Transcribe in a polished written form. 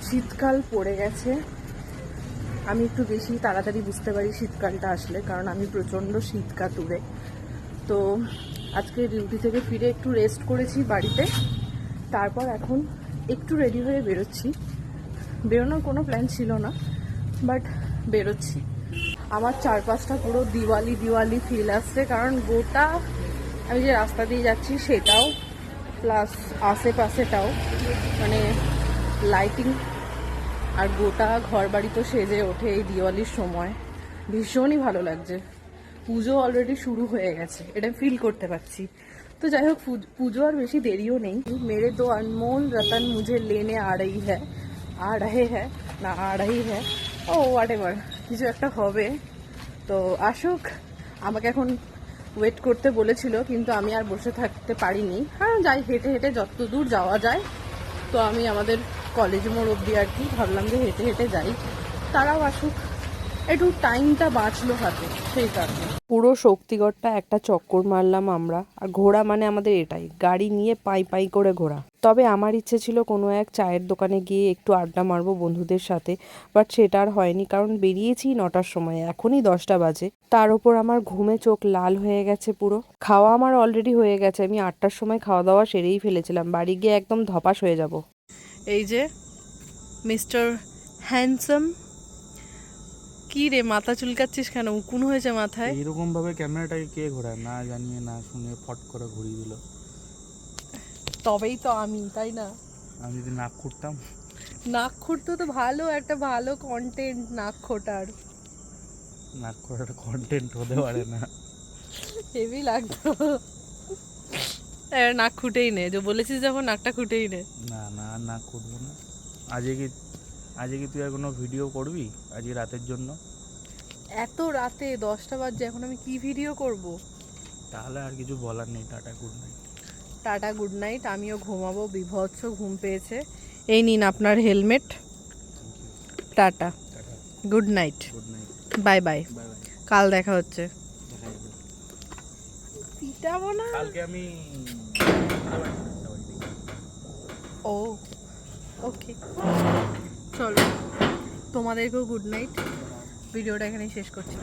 শীতকাল পড়ে গেছে। আমি একটু বেশি তাড়াতাড়ি বুঝতে পারি শীতকালটা আসলে, কারণ আমি প্রচণ্ড শীতকাতুরে। তো আজকে ডিউটি থেকে ফিরে একটু রেস্ট করেছি বাড়িতে, তারপর এখন একটু রেডি হয়ে বেরোচ্ছি। বেরোনোর কোনো প্ল্যান ছিল না, বাট বেরোচ্ছি। আমার চারপাশটা পুরো দিওয়ালি দিওয়ালি ফিল আসছে, কারণ গোটা আমি যে রাস্তা দিয়ে যাচ্ছি সেটাও, প্লাস আশেপাশেটাও মানে লাইটিং, আর গোটা ঘর বাড়ি তো সেজে ওঠে এই দিওয়ালির সময়। ভীষণই ভালো লাগছে। পুজো অলরেডি শুরু হয়ে গেছে, এটা ফিল করতে পারছি। তো যাই হোক, পুজো আর বেশি দেরিও নেই। মেরে দো अनमोल रतन मुझे लेने आ रही है, आ रहे हैं না आ रही है, ও হোয়াট এভার, কিছু একটা হবে। তো আসুক, আমাকে এখন ওয়েট করতে বলেছিল, কিন্তু আমি আর বসে থাকতে পারিনি। হ্যাঁ যাই, হেঁটে হেঁটে যত দূর যাওয়া যায়। তো আমি আমাদের কলেজ মোড় অব্দি আর কি ভাবলাম যে হেঁটে হেঁটে যাই, তারাও আসুক, একটু টাইমটা বাঁচলো হাতে, সেই কারণে। পুরো শক্তিগড়টা একটা চক্কর মারলাম আমরা। আর ঘোরা মানে আমাদের এটাই, গাড়ি নিয়ে পাই পাই করে ঘোরা। তবে আমার ইচ্ছে ছিল কোনো এক চায়ের দোকানে গিয়ে একটু আড্ডা মারবো বন্ধুদের সাথে, বাট সেটা আর হয়নি, কারণ বেরিয়েছি 9টার সময়, এখনই 10টা বাজে। তার উপর আমার ঘুমে চোখ লাল হয়ে গেছে পুরো। খাওয়া আমার অলরেডি হয়ে গেছে, আমি 8টার সময় খাওয়া দাওয়া সেরেই ফেলেছিলাম। বাড়ি গিয়ে একদম ধপাস হয়ে যাব। এই যে মিস্টার হ্যান্ডসাম, কি রে মাথা চুলকাচ্ছিস কেন? উকুন হয়েছে মাথায়? এইরকম ভাবে ক্যামেরাটাকে কে ঘোরায় না জানিয়ে না শুনে ফট করে ঘুরিয়ে দিল। তবেই তো আমি, তাই না? আমি যদি নাক খুঁড়তাম। নাক খুঁড়তে তো ভালো, একটা ভালো কন্টেন্ট নাক খোটার। নাক খোঁড়াটা কন্টেন্ট হতে পারে না। হেভি লাগতো। নাক খুঁটেই নে, যে বলেছিস যখন নাকটা খুঁটেই নে। না না, আর নাক খুঁড়বো না। আজকে কি তুই আর কোনো ভিডিও করবি আজকে রাতের জন্য? এত রাতে 10টা বাজে, এখন আমি কি ভিডিও করব? তাহলে আর কিছু বলার নেই, tata good night. Tata good night, আমিও ঘুমাবো, বিভৎস ঘুম পেয়েছে। এই নিন আপনার helmet. Tata, good night, good night, bye bye, bye bye. কাল দেখা হচ্ছে। দেখা যাবে। পিটাবো না। কালকে আমি ও ওকে, চলো, তোমাদেরকেও গুড নাইট। ভিডিওটা এখানেই শেষ করছি।